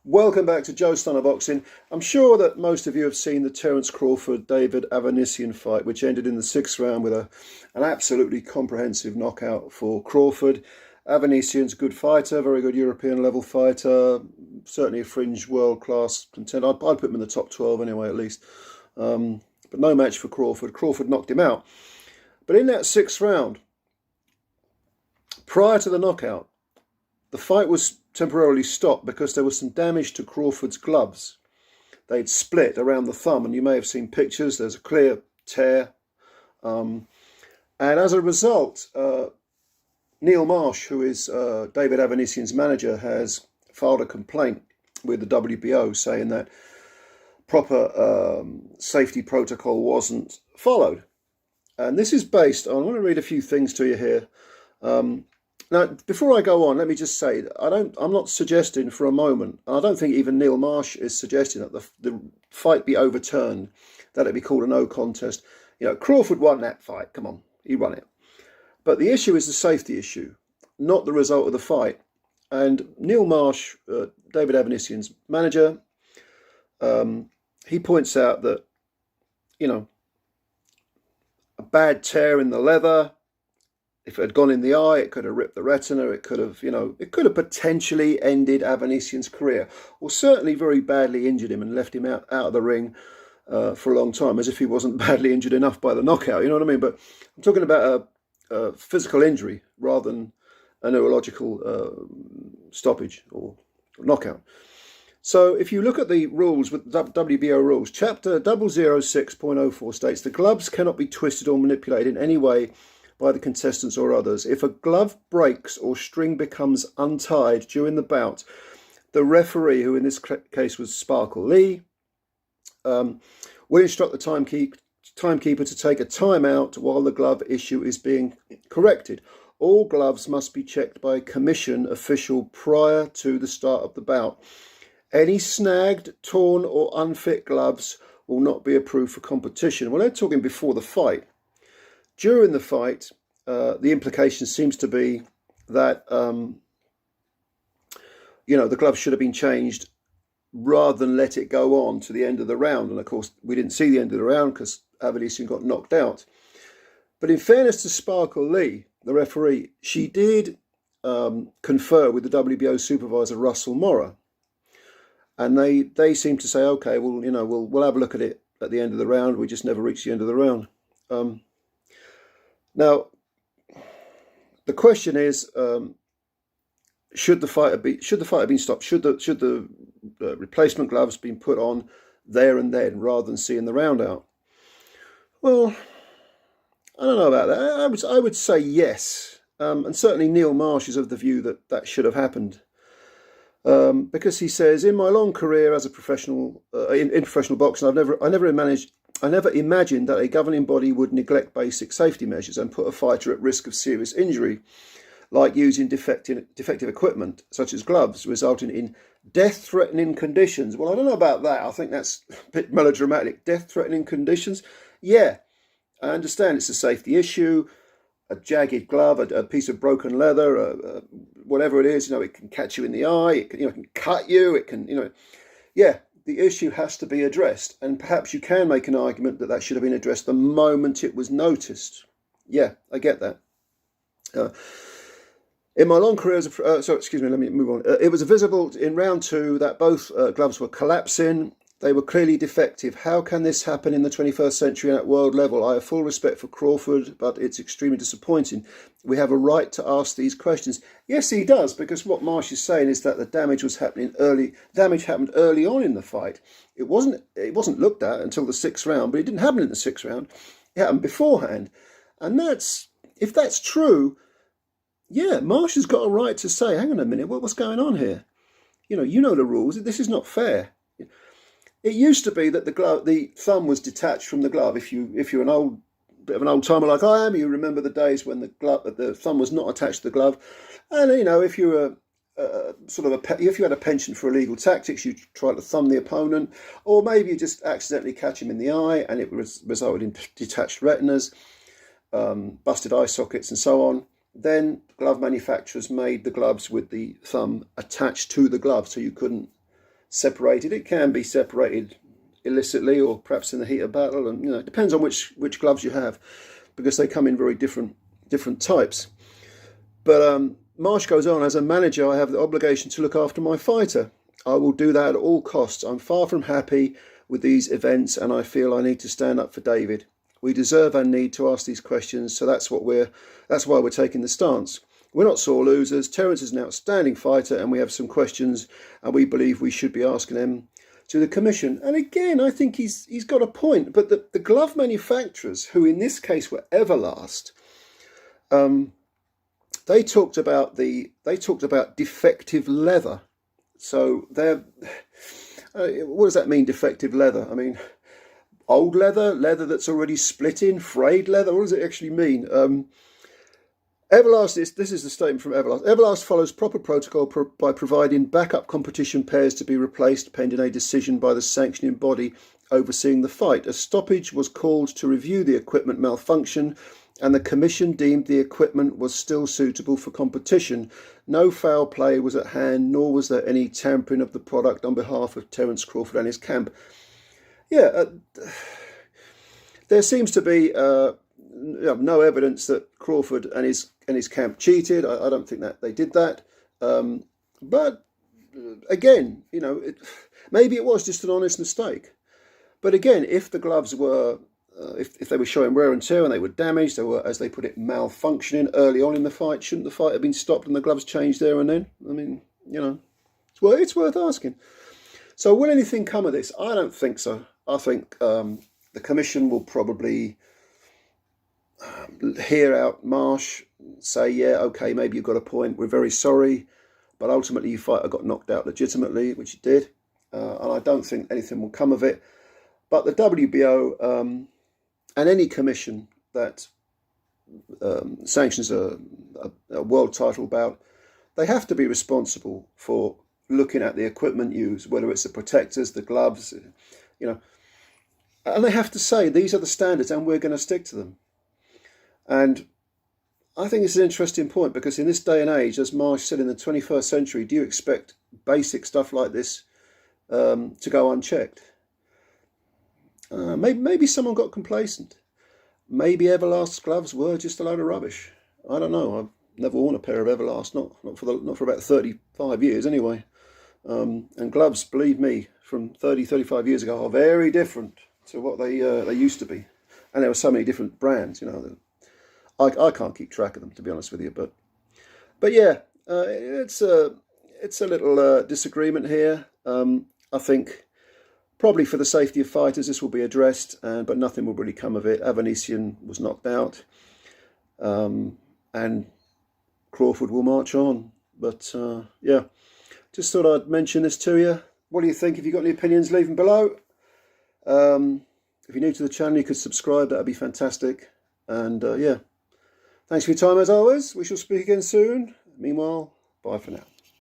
Welcome back to Joe Stunner Boxing. I'm sure that most of you have seen the Terence Crawford David Avanesyan fight, which ended in the sixth round with an absolutely comprehensive knockout for Crawford. Avanesyan's a good fighter, very good European level fighter, certainly a fringe world class contender. I'd put him in the top 12 anyway, at least. But no match for Crawford. Crawford knocked him out. But in that sixth round, prior to the knockout, the fight was temporarily stopped because there was some damage to Crawford's gloves. They'd split around the thumb, and you may have seen pictures. There's a clear tear. And as a result, Neil Marsh, who is David Avanesyan's manager, has filed a complaint with the WBO saying that proper safety protocol wasn't followed. And this is based on, I want to read a few things to you here. Now, before I go on, let me just say, I'm not suggesting for a moment, and I don't think even Neil Marsh is suggesting that the fight be overturned, that it be called a no contest. You know, Crawford won that fight. Come on, he won it. But the issue is the safety issue, not the result of the fight. And Neil Marsh, David Avanesyan's manager, he points out that, you know, a bad tear in the leather, if it had gone in the eye, it could have ripped the retina. It could have, it could have potentially ended Avanesyan's career, or certainly very badly injured him and left him out of the ring for a long time, as if he wasn't badly injured enough by the knockout. You know what I mean? But I'm talking about a physical injury rather than a neurological stoppage or knockout. So if you look at the rules with WBO rules, Chapter 006.04 states the gloves cannot be twisted or manipulated in any way by the contestants or others. If a glove breaks or string becomes untied during the bout, the referee, who in this case was Sparkle Lee, will instruct the timekeeper to take a timeout while the glove issue is being corrected. All gloves must be checked by a commission official prior to the start of the bout. Any snagged, torn or unfit gloves will not be approved for competition. Well, they're talking before the fight. During the fight, the implication seems to be that, the gloves should have been changed rather than let it go on to the end of the round. And of course, we didn't see the end of the round because Avanesyan got knocked out. But in fairness to Sparkle Lee, the referee, she did confer with the WBO supervisor, Russell Morra. And they seem to say, okay, well, we'll have a look at it at the end of the round. We just never reached the end of the round. Now, the question is, should the fight have been stopped? Should the replacement gloves been put on there and then rather than seeing the round out? Well, I don't know about that. I would say yes, and certainly Neil Marsh is of the view that should have happened. Because he says, in my long career as a professional in professional boxing, I never imagined that a governing body would neglect basic safety measures and put a fighter at risk of serious injury, like using defective equipment such as gloves, resulting in death-threatening conditions. Well, I don't know about that. I think that's a bit melodramatic. Death-threatening conditions? Yeah, I understand it's a safety issue. A jagged glove, a piece of broken leather, whatever it is, it can catch you in the eye, it can cut you, it can, yeah, the issue has to be addressed. And perhaps you can make an argument that should have been addressed the moment it was noticed. Yeah, I get that. In my long career as let me move on. It was visible in round two that both gloves were collapsing. They were clearly defective. How can this happen in the 21st century and at world level? I have full respect for Crawford, but it's extremely disappointing. We have a right to ask these questions. Yes, he does, because what Marsh is saying is that the damage happened early on in the fight. It wasn't looked at until the sixth round, but it didn't happen in the sixth round. It happened beforehand. And if that's true, yeah, Marsh has got a right to say, hang on a minute, what's going on here? You know the rules. This is not fair. It used to be that the thumb was detached from the glove. If you're a bit of an old timer like I am, you remember the days when the thumb was not attached to the glove. And if you were if you had a penchant for illegal tactics, you tried to thumb the opponent, or maybe you just accidentally catch him in the eye, and it resulted in detached retinas, busted eye sockets, and so on. Then glove manufacturers made the gloves with the thumb attached to the glove, so you couldn't separated. It can be separated illicitly or perhaps in the heat of battle, and it depends on which gloves you have, because they come in very different types. But Marsh goes on, as a manager, I have the obligation to look after my fighter. I will do that at all costs. I'm far from happy with these events, and I feel I need to stand up for David. We deserve and need to ask these questions, so that's why we're taking the stance. We're not sore losers. Terence is an outstanding fighter, and we have some questions, and we believe we should be asking them to the commission. And again, I think he's got a point. But the glove manufacturers, who in this case were Everlast, they talked about defective leather. So what does that mean, defective leather? I mean, old leather that's already split in, frayed leather. What does it actually mean? Everlast, this is the statement from Everlast. Everlast follows proper protocol by providing backup competition pairs to be replaced pending a decision by the sanctioning body overseeing the fight. A stoppage was called to review the equipment malfunction, and the commission deemed the equipment was still suitable for competition. No foul play was at hand, nor was there any tampering of the product on behalf of Terence Crawford and his camp. Yeah, there seems to be no evidence that Crawford and his camp cheated. I don't think that they did that. But again, maybe it was just an honest mistake. But again, if the gloves were, if they were showing wear and tear and they were damaged, they were, as they put it, malfunctioning early on in the fight, shouldn't the fight have been stopped and the gloves changed there and then? I mean, it's worth asking. So will anything come of this? I don't think so. I think the commission will probably hear out Marsh, say, yeah, okay, maybe you've got a point, we're very sorry, but ultimately your fighter got knocked out legitimately, which he did, and I don't think anything will come of it. But the WBO and any commission that sanctions a world title bout, they have to be responsible for looking at the equipment used, whether it's the protectors, the gloves, and they have to say these are the standards and we're going to stick to them. And I think it's an interesting point, because in this day and age, as Marsh said, in the 21st century, do you expect basic stuff like this to go unchecked? Maybe someone got complacent. Maybe Everlast's gloves were just a load of rubbish. I don't know. I've never worn a pair of Everlast, not for about 35 years anyway. And gloves, believe me, from 35 years ago are very different to what they used to be. And there were so many different brands, I can't keep track of them, to be honest with you. But yeah, it's a little disagreement here. I think probably for the safety of fighters, this will be addressed, but nothing will really come of it. Avanesyan was knocked out, and Crawford will march on. But yeah, just thought I'd mention this to you. What do you think? If you've got any opinions, leave them below. If you're new to the channel, you could subscribe. That would be fantastic. And yeah, thanks for your time as always. We shall speak again soon. Meanwhile, bye for now.